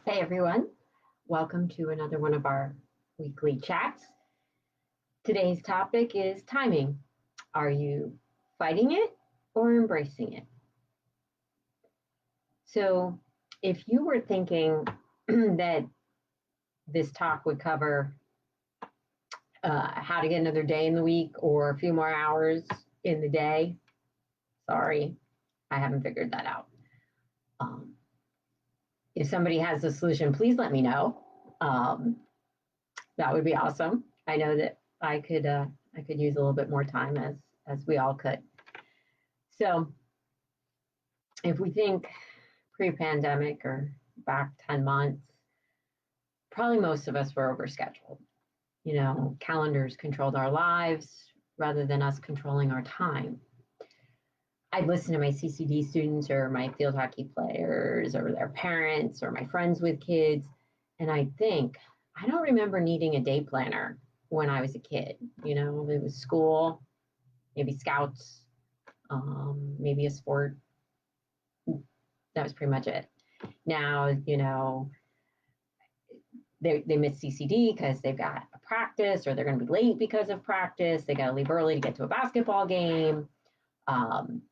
Hey everyone, welcome to another one of our weekly chats. Today's topic is timing. Are you fighting it or embracing it? So, if you were thinking that this talk would cover how to get another day in the week or a few more hours in the day, sorry, I haven't figured that out. Um, if somebody has a solution, please let me know. Um, that would be awesome. I know that I could use a little bit more time as we all could. So if we think pre-pandemic or back 10 months, probably most of us were overscheduled. You know, calendars controlled our lives rather than us controlling our time. I'd listen to my CCD students or my field hockey players or their parents or my friends with kids, and I'd think, I don't remember needing a day planner when I was a kid. You know, it was school, maybe scouts, maybe a sport. That was pretty much it. Now, you know, they miss CCD because they've got a practice or they're going to be late because of practice. They got to leave early to get to a basketball game. Um,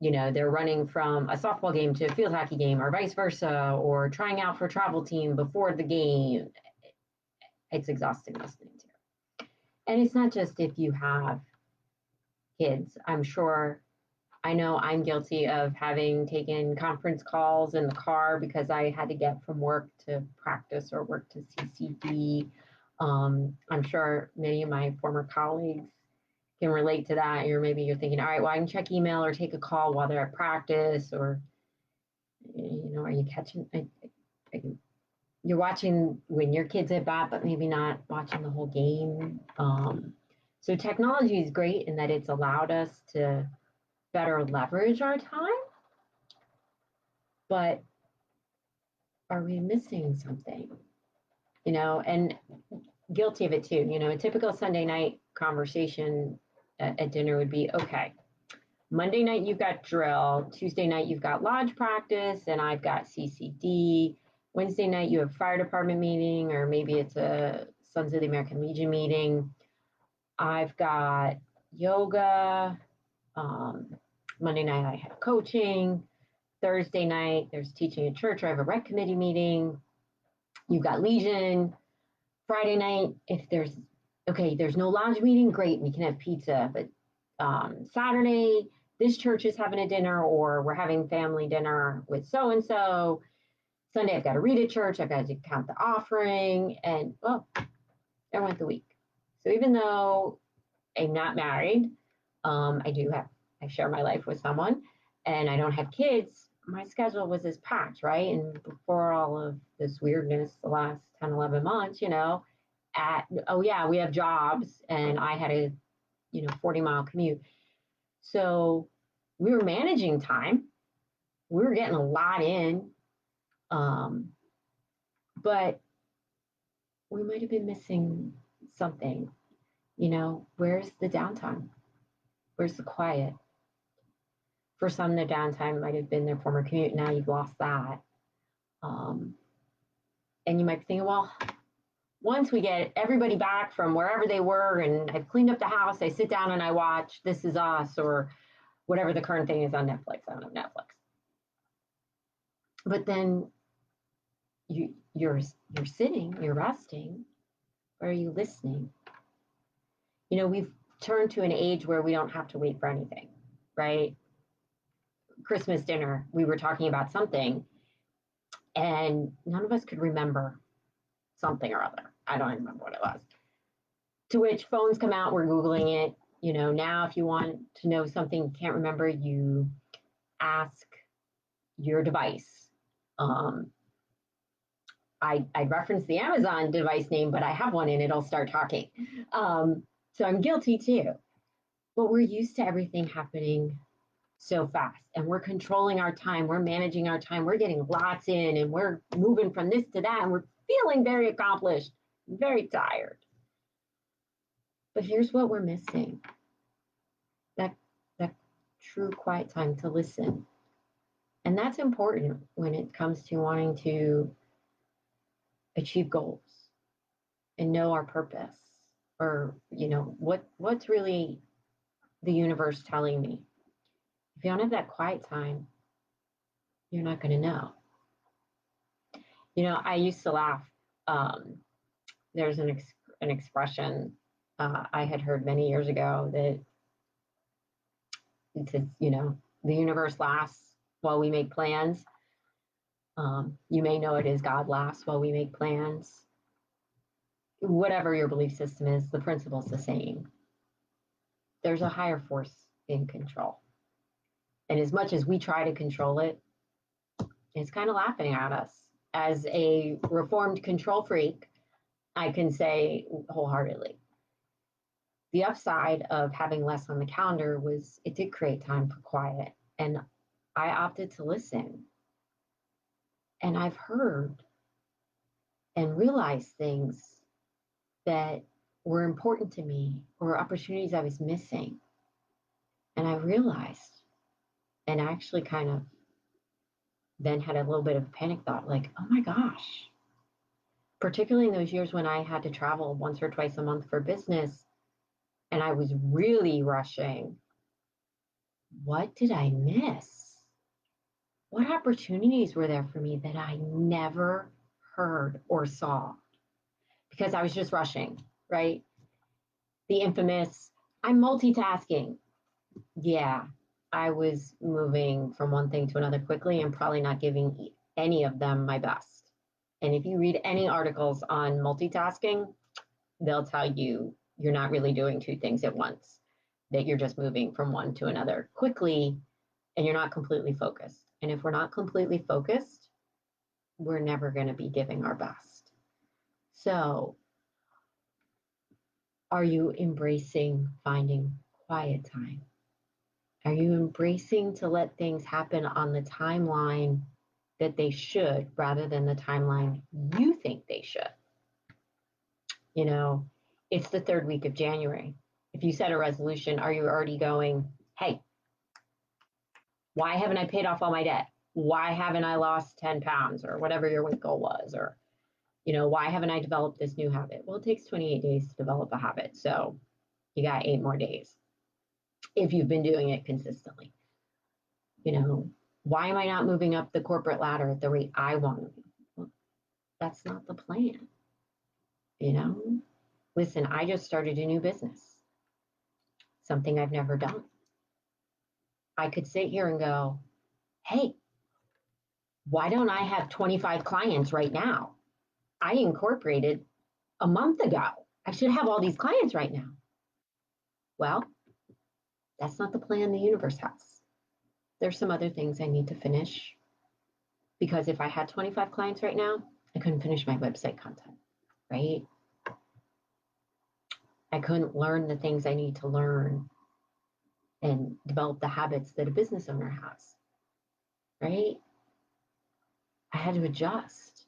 you know, they're running from a softball game to a field hockey game or vice versa, or trying out for a travel team before the game. It's exhausting listening to. And it's not just if you have kids. I'm sure I know I'm guilty of having taken conference calls in the car because I had to get from work to practice or work to CCD. I'm sure many of my former colleagues can relate to that. Maybe you're thinking, all right, well, I can check email or take a call while they're at practice, or are you catching? You're watching when your kid's at bat, but maybe not watching the whole game. So technology is great in that it's allowed us to better leverage our time, but are we missing something? And guilty of it too. A typical Sunday night conversation at dinner would be, okay, Monday night you've got drill, Tuesday night you've got lodge practice, and I've got CCD. Wednesday night you have fire department meeting, or maybe it's a Sons of the American Legion meeting. I've got yoga. Monday night I have coaching. Thursday night there's teaching at church, or I have a rec committee meeting. You've got Legion. Friday night, if there's no lodge meeting, great, we can have pizza. But Saturday, this church is having a dinner, or we're having family dinner with so and so. Sunday, I've got to read at church, I've got to count the offering, and well, there went the week. So even though I'm not married, I share my life with someone, and I don't have kids, my schedule was as packed, right? And before all of this weirdness, the last 10, 11 months, we have jobs, and I had a 40-mile commute. So we were managing time. We were getting a lot in, but we might have been missing something. Where's the downtime? Where's the quiet? For some, the downtime might have been their former commute. Now you've lost that. And you might be thinking, well, once we get everybody back from wherever they were and I've cleaned up the house, I sit down and I watch This Is Us or whatever the current thing is on Netflix. I don't have Netflix. But then you're sitting, you're resting, or are you listening? We've turned to an age where we don't have to wait for anything, right? Christmas dinner, we were talking about something, and none of us could remember something or other. I don't remember what it was. To which phones come out, we're Googling it. Now if you want to know something you can't remember, you ask your device. I reference the Amazon device name, but I have one and it'll start talking. So I'm guilty too. But we're used to everything happening so fast, and we're controlling our time. We're managing our time. We're getting lots in, and we're moving from this to that, and we're feeling very accomplished, very tired. But here's what we're missing. That true quiet time to listen. And that's important when it comes to wanting to achieve goals and know our purpose, or what's really the universe telling me. If you don't have that quiet time, you're not going to know. I used to laugh. um, there's an expression I had heard many years ago that it says, the universe laughs while we make plans. You may know it as God laughs while we make plans. Whatever your belief system is, the principle's the same. There's a higher force in control. And as much as we try to control it, it's kind of laughing at us. As a reformed control freak, I can say wholeheartedly, the upside of having less on the calendar was it did create time for quiet. And I opted to listen. And I've heard and realized things that were important to me or opportunities I was missing. And I realized, and actually kind of then had a little bit of a panic thought, like, oh my gosh, particularly in those years when I had to travel once or twice a month for business and I was really rushing. What did I miss? What opportunities were there for me that I never heard or saw because I was just rushing, right? The infamous, I'm multitasking. Yeah, I was moving from one thing to another quickly and probably not giving any of them my best. And if you read any articles on multitasking, they'll tell you you're not really doing two things at once, that you're just moving from one to another quickly and you're not completely focused. And if we're not completely focused, we're never going to be giving our best. So, are you embracing finding quiet time? Are you embracing to let things happen on the timeline that they should rather than the timeline you think they should? It's the third week of January. If you set a resolution, are you already going, hey, why haven't I paid off all my debt? Why haven't I lost 10 pounds or whatever your weight goal was? Or, why haven't I developed this new habit? Well, it takes 28 days to develop a habit. So you got 8 more days if you've been doing it consistently. Why am I not moving up the corporate ladder at the rate I want to? Well, that's not the plan. Listen, I just started a new business, something I've never done. I could sit here and go, hey, why don't I have 25 clients right now? I incorporated a month ago. I should have all these clients right now. Well, that's not the plan the universe has. There's some other things I need to finish because if I had 25 clients right now, I couldn't finish my website content, right? I couldn't learn the things I need to learn and develop the habits that a business owner has, right? I had to adjust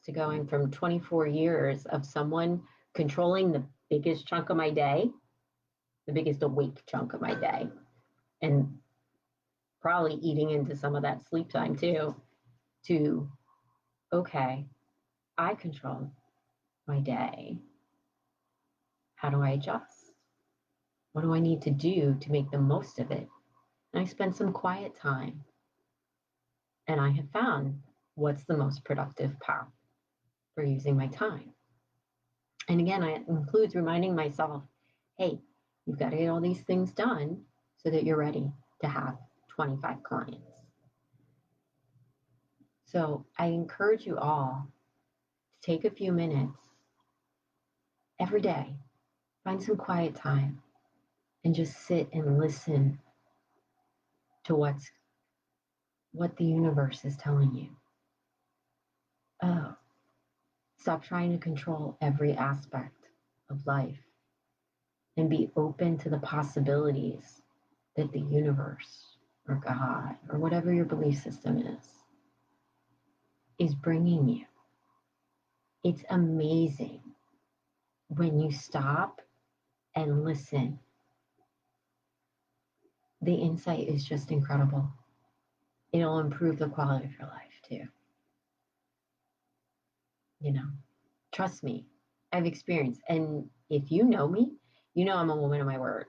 to going from 24 years of someone controlling the biggest chunk of my day, the biggest awake chunk of my day, and probably eating into some of that sleep time too, to, okay, I control my day. How do I adjust? What do I need to do to make the most of it? And I spend some quiet time. And I have found what's the most productive path for using my time. And again, it includes reminding myself, hey, you've got to get all these things done so that you're ready to have 25 clients. So I encourage you all to take a few minutes every day, find some quiet time, and just sit and listen to what the universe is telling you. Oh, stop trying to control every aspect of life and be open to the possibilities that the universe or God or whatever your belief system is bringing you. It's amazing when you stop and listen. The insight is just incredible. It'll improve the quality of your life too. you know, trust me, I've experienced. And if you know me, you know I'm a woman of my word.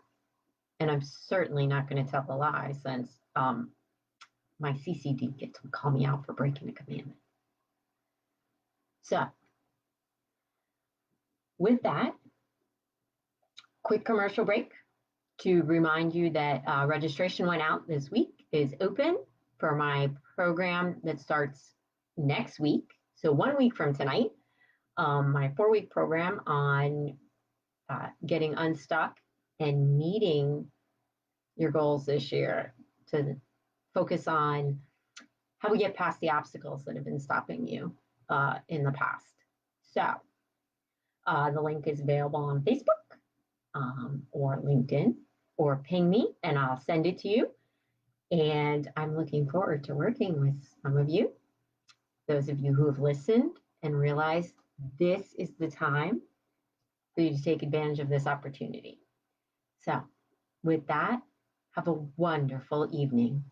And I'm certainly not going to tell a lie since my CCD gets to call me out for breaking a commandment. So, with that, quick commercial break to remind you that registration went out this week, is open for my program that starts next week. So 1 week from tonight, my 4-week program on getting unstuck and meeting your goals this year, to focus on how we get past the obstacles that have been stopping you in the past. So the link is available on Facebook or LinkedIn, or ping me and I'll send it to you. And I'm looking forward to working with some of you, those of you who have listened and realized this is the time for you to take advantage of this opportunity. So with that, have a wonderful evening.